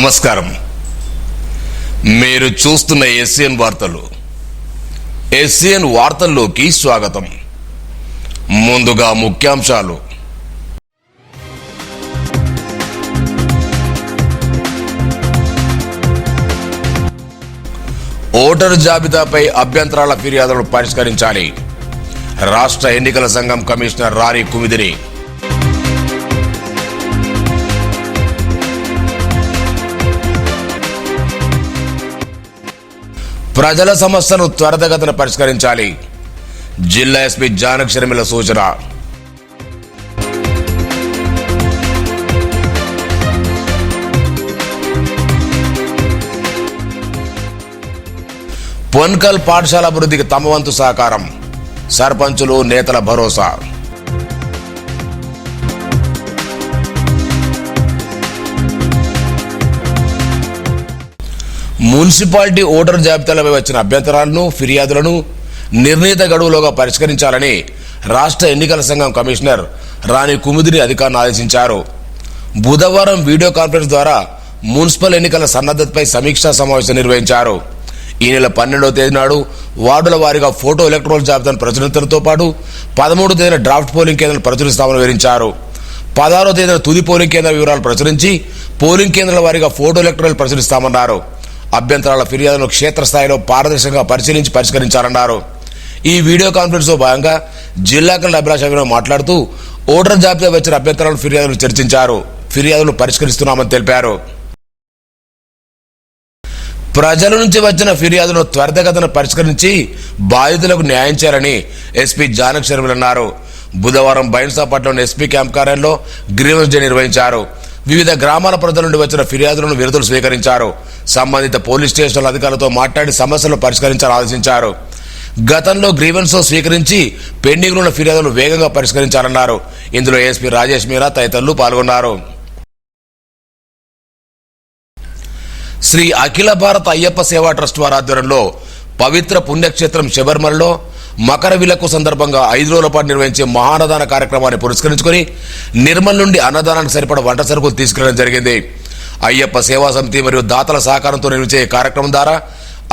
నమస్కారం. మీరు చూస్తున్న ఎస్సీఎన్ వార్తలు. ఎస్సీఎన్ వార్తల్లోకి స్వాగతం. ముందుగా ముఖ్యాంశాలు. ఓటరు జాబితాపై అభ్యంతరాల ఫిర్యాదులను పరిష్కరించాలి. రాష్ట్ర ఎన్నికల సంఘం కమిషనర్ రాణి కుమిదిని. ప్రజల సమస్యను త్వరితగతిన పరిష్కరించాలి. జిల్లా ఎస్పీ జానక్ షర్మిల సూచన. పొన్కల్ పాఠశాల అభివృద్ధికి తమ వంతు సహకారం. సర్పంచులు నేతల భరోసా. మున్సిపాలిటీ ఓటరు జాబితాలపై వచ్చిన అభ్యంతరాలను ఫిర్యాదులను నిర్ణీత గడువులోగా పరిష్కరించాలని రాష్ట్ర ఎన్నికల సంఘం కమిషనర్ రాణి కుమిదిని అధికారులను ఆదేశించారు. బుధవారం వీడియో కాన్ఫరెన్స్ ద్వారా మున్సిపల్ ఎన్నికల సన్నద్ధతపై సమీక్షా సమావేశం నిర్వహించారు. ఈ నెల 12వ తేదీ నాడు వార్డుల వారీగా ఫోటో ఎలక్ట్రానిక్ జాబితాను ప్రచురించడంతో పాటు 13వ తేదీన డ్రాఫ్ట్ పోలింగ్ కేంద్రాలు ప్రచురిస్తామని వివరించారు. 16వ తేదీన తుది పోలింగ్ కేంద్ర వివరాలు ప్రచురించి పోలింగ్ కేంద్రాల వారీగా ఫోటో ఎలక్ట్రానిక్ ప్రచురిస్తామన్నారు. అభ్యంతరాల ఫిర్యాదులను క్షేత్రస్థాయిలో పారదర్శకంగా పరిశీలించి పరిష్కరించాలన్నారు. ఈ వీడియో కాన్ఫరెన్స్ లో భాగంగా జిల్లా కలెక్టర్ అభిలాష్ అభినవ్ మాట్లాడుతూ ఓటర్ జాబితా వచ్చిన అభ్యంతరాలను ఫిర్యాదులను చర్చించారు. ఫిర్యాదులను పరిష్కరిస్తున్నామని తెలిపారు. ప్రజల నుంచి వచ్చిన ఫిర్యాదులను త్వరితగతిన పరిష్కరించి బాధితులకు న్యాయం చేయాలని ఎస్పీ జానక్ షర్మిల అన్నారు. బుధవారం బైన్సాపట్నంలోని ఎస్పీ క్యాంప్ కార్యాలయంలో గ్రీవెన్స్ డే నిర్వహించారు. వివిధ గ్రామాల ప్రజల నుండి వచ్చిన ఫిర్యాదులను వినతులు స్వీకరించారు. సంబంధిత పోలీస్ స్టేషన్ల అధికారులతో మాట్లాడి సమస్యలను పరిష్కరించాలని ఆదేశించారు. గతంలో గ్రీవెన్స్ స్వీకరించి పెండింగ్ ఉన్న ఫిర్యాదులను వేగంగా పరిష్కరించాలన్నారు. ఇందులో ఏఎస్పీ రాజేష్ మీరా తదితరులు పాల్గొన్నారు. శ్రీ అఖిల భారత అయ్యప్ప సేవా ట్రస్ట్ వారి ఆధ్వర్యంలో పవిత్ర పుణ్యక్షేత్రం శబరిమలలో మకర విలక్కు సందర్భంగా 5 రోజుల పాటు నిర్వహించే మహాన్నదాన కార్యక్రమాన్ని పురస్కరించుకుని నిర్మల్ నుండి అన్నదానానికి సరిపడ వంట సరుకులు తీసుకెళ్లడం జరిగింది. అయ్యప్ప సేవా సమితి మరియు దాతల సహకారంతో నిర్వహించే కార్యక్రమం ద్వారా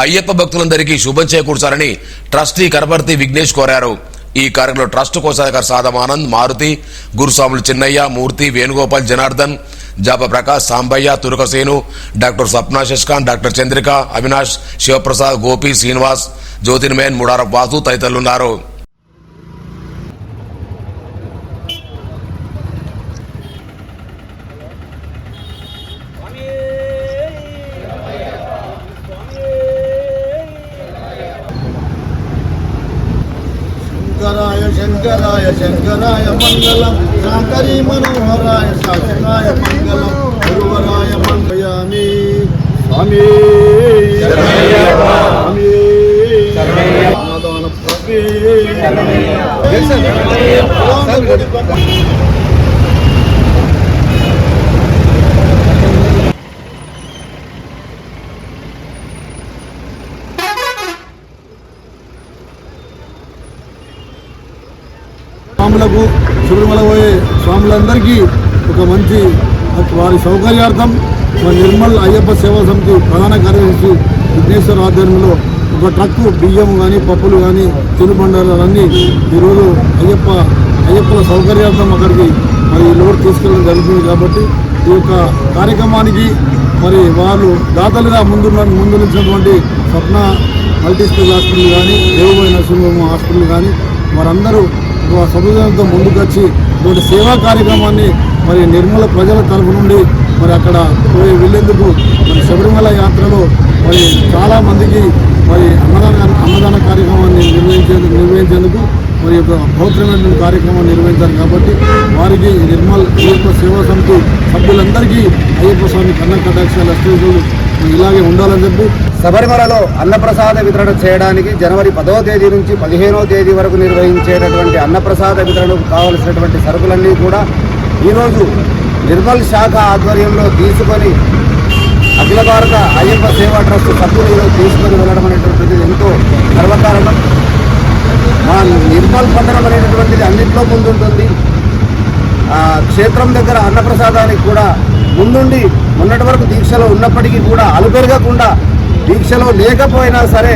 అయ్యప్ప భక్తులందరికీ శుభం చేకూర్చాలని ట్రస్టీ కరపర్తి విఘ్నేష్ కోరారు. ఈ కార్యక్రమంలో ట్రస్ట్ కోశాధికారి సాదమానంద్, మారుతి, గురుస్వాములు చిన్నయ్య, మూర్తి, వేణుగోపాల్, జనార్దన్, జాప ప్రకాష్, సాంబయ్య, తురకసేను, డాక్టర్ స్వప్న శశికాంత్, డాక్టర్ చంద్రిక, అవినాష్, శివప్రసాద్, గోపి, శ్రీనివాస్, జ్యోతిర్మయన్, ముడారప్ వాసు తదితరులున్నారు. శంకరాయ శంకరాయ శంకరాయ మంగళం, శాంకరీ మనోహరాయ శాసనాయ మంగళం, గురువరాయ మంగళయామి. స్వామి స్వామి అన్నదాన ప్రభే స్వాములకు, శబరిమల పోయే స్వాములందరికీ ఒక మంచి వారి సౌకర్యార్థం మన నిర్మల్ అయ్యప్ప సేవా సమితి ప్రధాన కార్యదర్శి విఘ్నేశ్వర ఆధ్వర్యంలో ఒక ట్రక్కు బియ్యం కానీ పప్పులు కానీ తినుబండారాలన్నీ ఈరోజు అయ్యప్పల సౌకర్యార్థం అక్కడికి మరి లోడ్ తీసుకెళ్ళడం జరుగుతుంది. కాబట్టి ఈ యొక్క కార్యక్రమానికి మరి వాళ్ళు దాతలుగా ముందు నిలిచినటువంటి స్వప్న మల్టీస్పెషల్ హాస్పిటల్ కానీ, దేవబాయి నరసింహ హాస్పిటల్ కానీ వారందరూ సముదాయంతో ముందుకొచ్చి ఇటువంటి సేవా కార్యక్రమాన్ని మరి నిర్మల ప్రజల తరఫు నుండి మరి అక్కడ వెళ్ళేందుకు మరి శబరిమల యాత్రలో మరి చాలా మందికి మరి అన్నదాన కార్యక్రమాన్ని నిర్వహించేందుకు మరి యొక్క పవిత్రమైన కార్యక్రమాన్ని నిర్వహించారు. కాబట్టి వారికి నిర్మల్ అయ్యప్ప సేవా సమితి సభ్యులందరికీ అయ్యప్ప స్వామి కన్న కటాక్షాలు అష్టేశ్వరులు ఇలాగే ఉండాలని చెప్పి శబరిమలలో అన్నప్రసాద వితరణ చేయడానికి జనవరి 10వ తేదీ నుంచి 15వ తేదీ వరకు నిర్వహించేటటువంటి అన్నప్రసాద వితరణకు కావలసినటువంటి సరుకులన్నీ కూడా ఈరోజు నిర్మల్ శాఖ ఆధ్వర్యంలో తీసుకొని అఖిల భారత అయ్యప్ప సేవా ట్రస్ట్ సభ్యులు తీసుకొని వెళ్ళడం అనేటువంటిది ఎంతో గర్వకారణం. మా నిర్మల్ పట్టణం అనేటటువంటిది అన్నింటిలో ముందుంటుంది. క్షేత్రం దగ్గర అన్నప్రసాదానికి కూడా ముందుండి మొన్నటి వరకు దీక్షలో ఉన్నప్పటికీ కూడా అలుపెరగకుండా దీక్షలో లేకపోయినా సరే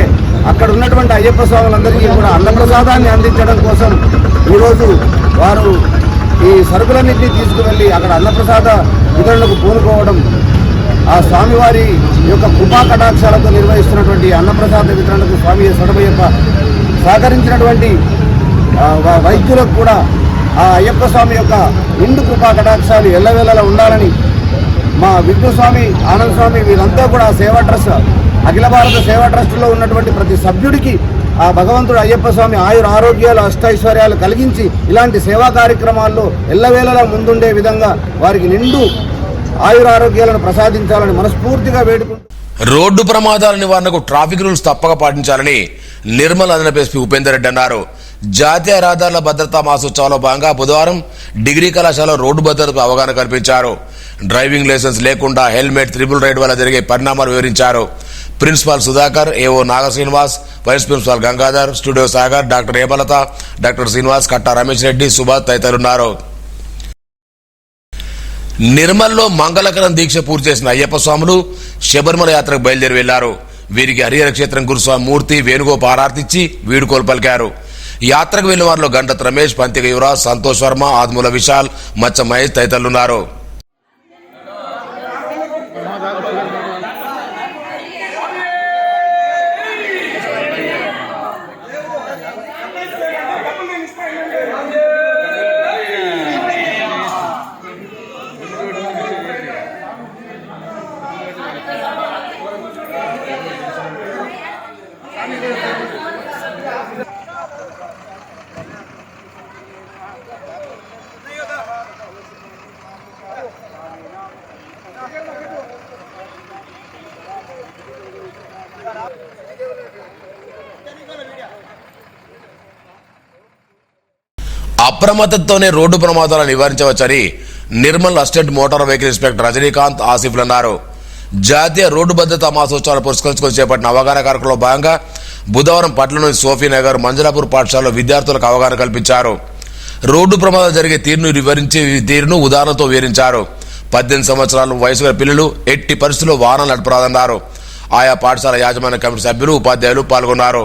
అక్కడ ఉన్నటువంటి అయ్యప్ప స్వాములందరికీ కూడా అన్నప్రసాదాన్ని అందించడం కోసం ఈరోజు వారు ఈ సరుకులన్నింటినీ తీసుకువెళ్ళి అక్కడ అన్నప్రసాద వితరణకు పూనుకోవడం, ఆ స్వామివారి యొక్క కృపా కటాక్షాలతో నిర్వహిస్తున్నటువంటి అన్నప్రసాద వితరణకు స్వామి సడమయ్యప్ప సహకరించినటువంటి వైద్యులకు కూడా ఆ అయ్యప్ప స్వామి యొక్క నిండు కృపా కటాక్షాలు ఎల్లవేళలా ఉండాలని మా విష్ణుస్వామి, ఆనంద స్వామి వీరంతా కూడా సేవా ట్రస్ట్, అఖిల భారత సేవా ట్రస్టులో ఉన్నటువంటి ప్రతి సభ్యుడికి ఆ భగవంతుడు అయ్యప్ప స్వామి ఆయుర ఆరోగ్యాలు అష్టైశ్వర్యాలు కలిగించి ఇలాంటి సేవా కార్యక్రమాల్లో ఎల్లవేళలా ముందుండే విధంగా వారికి నిండు ఆయుర ఆరోగ్యాలను ప్రసాదించాలని మనస్ఫూర్తిగా వేడుకుంటూ రోడ్డు ప్రమాదాల నివారణకు ట్రాఫిక్ రూల్స్ తప్పక పాటించాలని నిర్మల్ అదనపు ఎస్పీ ఉపేందర్ రెడ్డి అన్నారు. జాతీయ రహదారుల భద్రతా మాసోత్సవాల్లో భాగంగా బుధవారం డిగ్రీ కళాశాలలో రోడ్డు భద్రతపై అవగాహన కల్పించారు. డ్రైవింగ్ లైసెన్స్ లేకుండా హెల్మెట్ త్రిబుల్ రైడ్ వల్ల జరిగే పరిణామాలు వివరించారు. Principal Sudhakar, AO Naga Srinivas, vice principal Gangadhar, studio Sagar, doctor Hemalatha, doctor Srinivas, Katta Ramesh Reddy, Subhash తదితరులున్నారు. నిర్మల్లో మంగళకరం దీక్ష పూర్తి చేసిన అయ్యప్ప స్వాములు శబరిమల యాత్రకు బయలుదేరి వెళ్లారు. వీరికి హరిహర క్షేత్రం గురుస్వామి మూర్తి వేణుగోపాల్ ఆరార్తిచ్చి వీడుకోలు పలికారు. యాత్రకు వెళ్లిన వారిలో గంటత్ రమేష్, పంతిక యువరాజ్, సంతోష్ వర్మ, ఆద్మూల విశాల్, మచ్చ మహేష్ తదితరులున్నారు. అప్రమత్తతోనే రోడ్డు ప్రమాదాలను నివారించవచ్చని Nirmal assistant motor vehicle inspector Rajinikanth ఆసిఫ్లు అన్నారు. జాతీయ రోడ్డు భద్రతా మాసోత్సవాలు పురస్కరించుకొని చేపట్టిన అవగాహన కార్యక్రమంలో భాగంగా బుధవారం పట్నంలోని సోఫీనగర్, మంజలాపూర్ పాఠశాలలో విద్యార్థులకు అవగాహన కల్పించారు. రోడ్డు ప్రమాదాలు జరిగే తీరును వివరించే తీరును ఉదాహరణతో వివరించారు. 18 సంవత్సరాల వయసు గల పిల్లలు ఎట్టి పరిస్థితుల్లో వాహనాలు నడపరాదన్నారు. ఆయా పాఠశాల యాజమాన్య కమిటీ సభ్యులు, ఉపాధ్యాయులు పాల్గొన్నారు.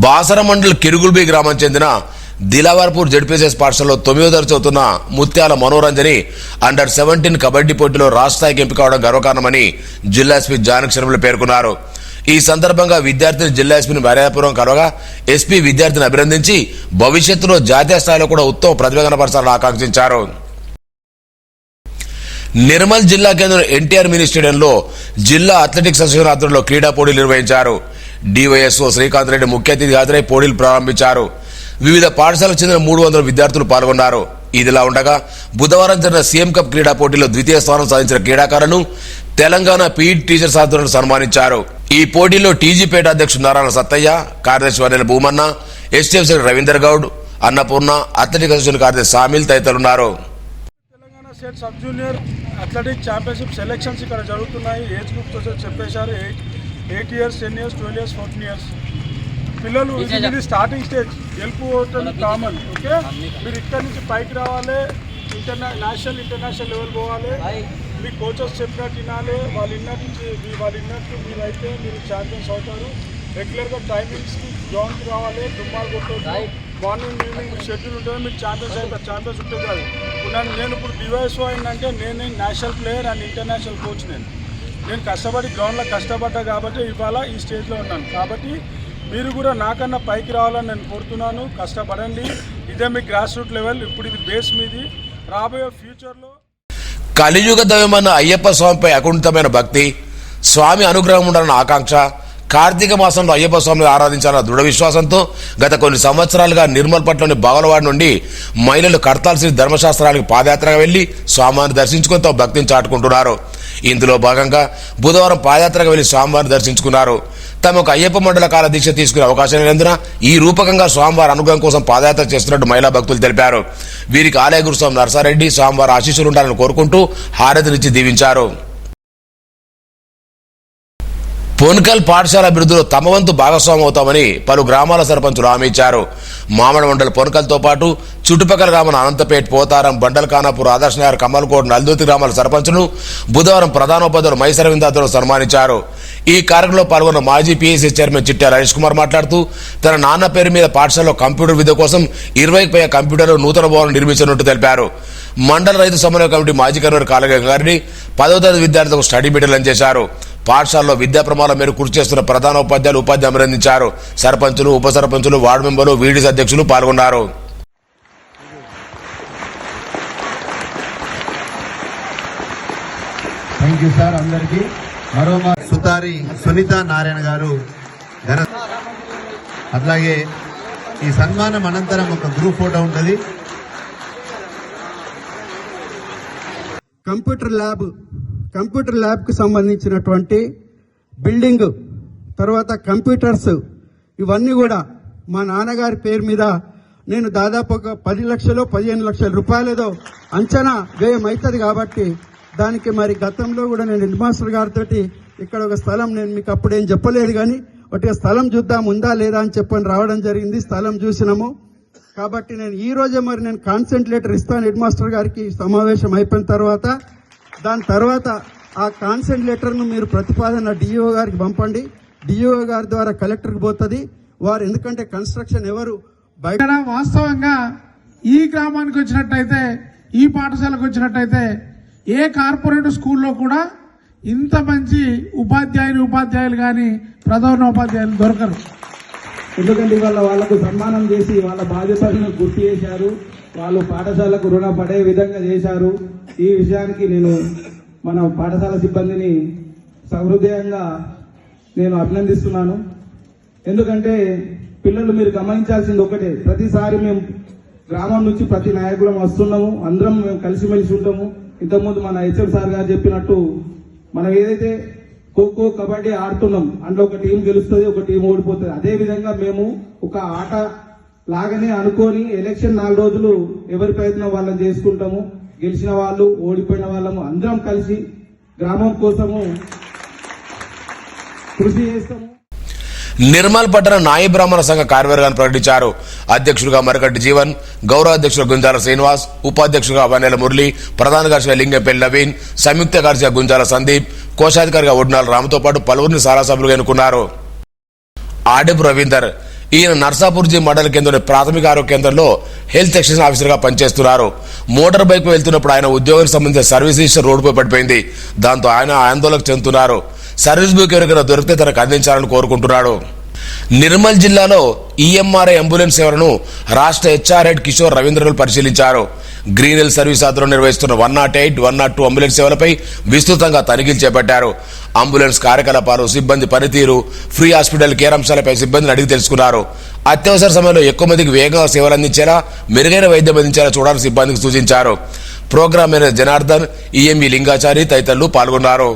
బాసర మండల్ కిరుగుల్బీ గ్రామం చెందిన దిలావర్పూర్ జడ్పీఎస్ఎస్ పాఠశాలలో 9వ తరగతి చదువుతున్న ముత్యాల మనోరంజని అండర్ 17 కబడ్డీ పోటీలో రాష్ట్ర స్థాయికి ఎంపిక కావడం గర్వకారణమని జిల్లా ఎస్పీ జానక్ శర్మలు పేర్కొన్నారు. ఈ సందర్భంగా విద్యార్థిని జిల్లా ఎస్పీని మర్యాదపూర్వకం కలవగా ఎస్పీ విద్యార్థిని అభినందించి భవిష్యత్తులో జాతీయ స్థాయిలో కూడా ఉత్తమ ప్రతిభ కనపరచాలని ఆకాంక్షించారు. నిర్మల్ జిల్లా కేంద్రం ఎన్టీఆర్ మినీ స్టేడియంలో జిల్లా అథ్లెటిక్స్ అసోసియేషన్ ఆధ్వర్యంలో క్రీడా పోటీలు నిర్వహించారు. డివైఎస్ఓ శ్రీకాంత్ రెడ్డి ముఖ్య అతిథిగా హాజరై పోటీలు ప్రారంభించారు. వివిధ పాఠశాలకు చెందిన 300 విద్యార్థులు పాల్గొన్నారు. ఇదిలా ఉండగా బుధవారం జరిగిన సీఎం కప్ క్రీడా పోటీలో ద్వితీయ స్థానం సాధించిన క్రీడాకారులను తెలంగాణ పీఈటీ టీచర్స్ ఆధ్వర్యంలో సన్మానించారు. ఈ పోటీలో టీజీపేట అధ్యక్షుడు నారాయణ సత్తయ్య, కార్యదర్శి Vannela Bhumanna, STF secretary Ravinder Goud, Annapurna, athletic association కార్యదర్శి సామిల్ తదితరులున్నారు. Telangana state sub junior athletic championship selections ఇక్కడ జరుగుతున్నాయి. ఏజ్ గ్రూప్స్ చెప్పేశారు. 8 years, 10 years, 12 years, 14 years పిల్లలు. ఇది స్టార్టింగ్ స్టేజ్. గెలుపు ఓటమి కామన్. ఓకే, మీరు ఇక్కడ నుంచి పైకి రావాలి, నేషనల్ ఇంటర్నేషనల్ లెవెల్ పోవాలి. మీ కోచెస్ చెప్పినట్టు వినాలి. వాళ్ళు విన్నట్టు మీరైతే మీరు ఛాంపియన్స్ అవుతారు. రెగ్యులర్గా టైమింగ్స్కి గ్రౌండ్కి రావాలి. దుమ్మాలు కొట్టదు. మార్నింగ్ ఈవినింగ్ షెడ్యూల్ ఉంటుంది. మీరు ఛాంపియన్స్ అవుతారు. ఛాంపియన్స్ ఉంటుంది కాదు. నేను ఇప్పుడు డివైఎస్ఓ అయిందంటే నేను national player and international coach. నేను కష్టపడి గ్రౌండ్లో కష్టపడ్డా కాబట్టి ఇవాళ ఈ స్టేజ్లో ఉన్నాను. కాబట్టి మీరు కూడా నాకన్నా పైకి రావాలని నేను కోరుతున్నాను. కష్టపడండి. ఇదే మీ గ్రాస్ రూట్ లెవెల్. ఇప్పుడు ఇది బేస్ మీది. రాబోయే ఫ్యూచర్లో కలియుగ దైవమన్న అయ్యప్ప స్వామిపై అకుంఠితమైన భక్తి, స్వామి అనుగ్రహం ఉండాలన్న ఆకాంక్ష, కార్తీక మాసంలో అయ్యప్ప స్వామిని ఆరాధించాలన్న దృఢ విశ్వాసంతో గత కొన్ని సంవత్సరాలుగా నిర్మల్పట్లోని బాగలవాడ నుండి మహిళలు కడతాల్సిన ధర్మశాస్త్రానికి పాదయాత్రగా వెళ్లి స్వామివారిని దర్శించుకుని తమ భక్తిని చాటుకుంటున్నారు. ఇందులో భాగంగా బుధవారం పాదయాత్రగా వెళ్లి స్వామివారిని దర్శించుకున్నారు. తమకు అయ్యప్ప మండల కాల దీక్ష తీసుకునే అవకాశం లేనందున ఈ రూపకంగా స్వామివారి అనుగ్రహం కోసం పాదయాత్ర చేస్తున్నట్టు మహిళా భక్తులు తెలిపారు. వీరికి ఆలయ గురుస్వామి నరసారెడ్డి స్వామివారి ఆశీస్సులు ఉండాలని కోరుకుంటూ హారతినిచ్చి దీవించారు. పొన్కల్ పాఠశాల అభివృద్ధిలో తమ వంతు భాగస్వామి అవుతామని పలు గ్రామాల సర్పంచులు హామీ ఇచ్చారు. మామడ మండల పొన్కల్తో పాటు చుట్టుపక్కల గ్రామాల అనంతపేట్, పోతారం, బండల్ ఖానాపూర్, ఆదర్శనగర్, కమల్కోట్, నల్దూతి గ్రామాల సర్పంచులు బుధవారం ప్రధానోపాధ్యాయులు మైసరవిందాతో సన్మానించారు. ఈ కార్యక్రమంలో పాల్గొన్న మాజీ పీఎస్సీ చైర్మన్ చిట్టాల హరీష్ కుమార్ మాట్లాడుతూ తన నాన్న పేరు మీద పాఠశాలలో కంప్యూటర్ విద్య కోసం 20కి పైగా కంప్యూటర్లు నూతన భవనం నిర్మించినట్టు తెలిపారు. మండల రైతు సమన్వయ కమిటీ మాజీ కన్వీనర్ కాలగ గారిని 10వ తరగతి విద్యార్థులకు స్టడీ మెటీరియల్ అందజేశారు. పాఠశాలలో విద్యా ప్రమాణాల మేరకు కృషి చేస్తున్న ప్రధాన ఉపాధ్యాయులు అభినందించారు. సర్పంచులు, ఉప సర్పంచులు, వార్డు మెంబర్లు, వీడీసీ అధ్యక్షులు పాల్గొన్నారు. Thank you sir. అందరికీ సుతారి సునీత నారాయణ గారు అట్లాగే ఈ సన్మానం అనంతరం ఒక గ్రూప్ ఫోటో ఉంటుంది. కంప్యూటర్ ల్యాబ్కు సంబంధించినటువంటి బిల్డింగ్, తర్వాత కంప్యూటర్స్, ఇవన్నీ కూడా మా నాన్నగారి పేరు మీద నేను దాదాపు ఒక 10 లక్షలు 15 లక్షల రూపాయలేదో అంచనా వ్యయం అవుతుంది. కాబట్టి దానికి మరి గతంలో కూడా నేను హెడ్ మాస్టర్ గారితో ఇక్కడ ఒక స్థలం, నేను మీకు అప్పుడేం చెప్పలేదు కానీ ఒకటి స్థలం చూద్దాం ఉందా లేదా అని చెప్పని రావడం జరిగింది. స్థలం చూసినాము. కాబట్టి నేను ఈ రోజే మరి నేను కాన్సెంట్ లెటర్ ఇస్తాను హెడ్ మాస్టర్ గారికి సమావేశం అయిపోయిన తర్వాత. దాని తర్వాత ఆ కాన్సెంట్ లెటర్ను మీరు ప్రతిపాదన డిఈఓ గారికి పంపండి. డిఈఓ గారి ద్వారా కలెక్టర్కి పోతుంది. వారు ఎందుకంటే కన్స్ట్రక్షన్ ఎవరు బయట వాస్తవంగా ఈ గ్రామానికి వచ్చినట్టయితే, ఈ పాఠశాలకు వచ్చినట్టయితే ఏ కార్పొరేట్ స్కూల్లో కూడా ఇంత మంచి ఉపాధ్యాయులు కానీ ప్రధానోపాధ్యాయులు దొరకరు. ఎందుకంటే ఇవాళ వాళ్లకు సన్మానం చేసి వాళ్ళ బాధ్యతలను గుర్తు చేశారు. వాళ్ళు పాఠశాలకు రుణపడే విధంగా చేశారు. ఈ విషయానికి నేను మన పాఠశాల సిబ్బందిని సహృదయంగా నేను అభినందిస్తున్నాను. ఎందుకంటే పిల్లలు మీరు గమనించాల్సింది ఒకటే, ప్రతిసారి మేము గ్రామం నుంచి ప్రతి నాయకులం వస్తున్నాము, అందరం మేము కలిసిమెలిసి ఉంటాము. ఇంతకుముందు మన హెచ్ఎం సార్ గారు చెప్పినట్టు మనం ఏదైతే ఖోఖో, కబడ్డీ ఆడుతున్నాం, అందులో ఒక టీం గెలుస్తుంది, ఒక టీం ఓడిపోతుంది. అదే విధంగా మేము ఒక ఆట లాగానే అనుకొని ఎలక్షన్ 4 రోజులు ఎవరి ప్రయత్నం వాళ్ళని చేసుకుంటాము. గెలిచిన వాళ్ళు, ఓడిపోయిన వాళ్ళము అందరం కలిసి గ్రామం కోసము కృషి చేస్తాము. నిర్మల్ పట్టణ నాయ బ్రాహ్మణ సంఘ కార్యవర్గాన్ని ప్రకటించారు. అధ్యక్షులుగా మరకట్టి జీవన్, గౌరవ అధ్యక్షులు గుంజాల శ్రీనివాస్, ఉపాధ్యక్షులుగా వన్నెల మురళి, ప్రధాన కార్యదర్శిగా లింగంపల్లి నవీన్, సంయుక్త కార్యదర్శిగా గుంజాల సందీప్, కోశాధికారిగా ఒడ్నాల రాముతో పాటు పలువురిని శాసనసభ్యులుగా ఎన్నుకున్నారు. ఆడెపు రవీందర్ ఈయన నర్సాపూర్జీ మండల కేంద్రంలోని ప్రాథమిక ఆరోగ్య కేంద్రంలో హెల్త్ ఎక్స్టెన్షన్ ఆఫీసర్గా పనిచేస్తున్నారు. మోటార్ బైక్ వెళ్తున్నప్పుడు ఆయన ఉద్యోగానికి సంబంధించిన సర్వీస్ రిజిస్టర్ రోడ్డుపై పడిపోయింది. దాంతో ఆయన ఆందోళన చెందుతున్నారు. సర్వీస్ బుక్ ఎవరికైనా దొరికితే తనకు అందించాలని కోరుకుంటున్నాడు. నిర్మల్ జిల్లాలో ఈఎంఆర్ఐ అంబులెన్స్ సేవలను రాష్ట్ర హెచ్ఆర్ హెడ్ కిషోర్ రవీంద్రలు పరిశీలించారు. గ్రీన్ హిల్ సర్వీస్ ఆధ్వర్యంలో నిర్వహిస్తున్న 108, 102 అంబులెన్స్ సేవలపై విస్తృతంగా తనిఖీలు చేపట్టారు. అంబులెన్స్ కార్యకలాపాలు, సిబ్బంది పనితీరు, ఫ్రీ హాస్పిటల్ కేర్ అంశాలపై సిబ్బందిని అడిగి తెలుసుకున్నారు. అత్యవసర సమయంలో ఎక్కువ మందికి వేగంగా సేవలు అందించేలా, మెరుగైన వైద్యం అందించేలా చూడాలని సిబ్బందికి సూచించారు. Programme manager Janardhan, EME Lingachari తదితరులు పాల్గొన్నారు.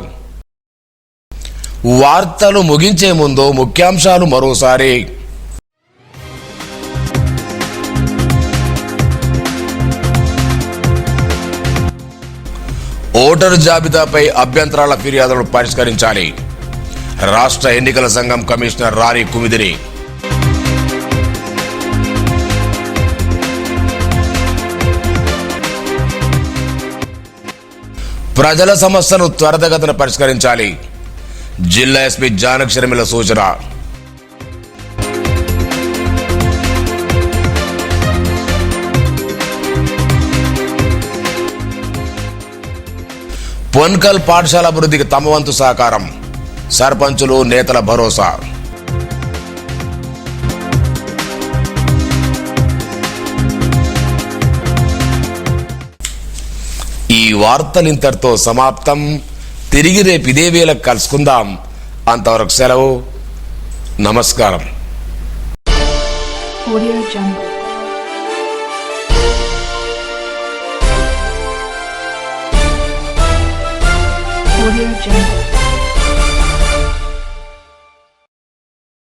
వార్తలు ముగించే ముందు ముఖ్యాంశాలు మరోసారి. ఓటరు జాబితాపై అభ్యంతరాల ఫిర్యాదులను పరిష్కరించాలి. రాష్ట్ర ఎన్నికల సంఘం కమిషనర్ రాణి కుమిదిని. ప్రజల సమస్యను త్వరితగతిన పరిష్కరించాలి. జిల్లా ఎస్పీ జానక్ షర్మిల సూచన. పొన్కల్ పాఠశాల అభివృద్ధికి తమ వంతు సహకారం, సర్పంచులు, నేతల భరోసా. ఈ వార్తలు ఇంతటితో సమాప్తం. తిరిగి రేపు ఇదే వేళకు కలుసుకుందాం. అంతవరకు సెలవు. నమస్కారం. Audio Jungle. Audio Jungle.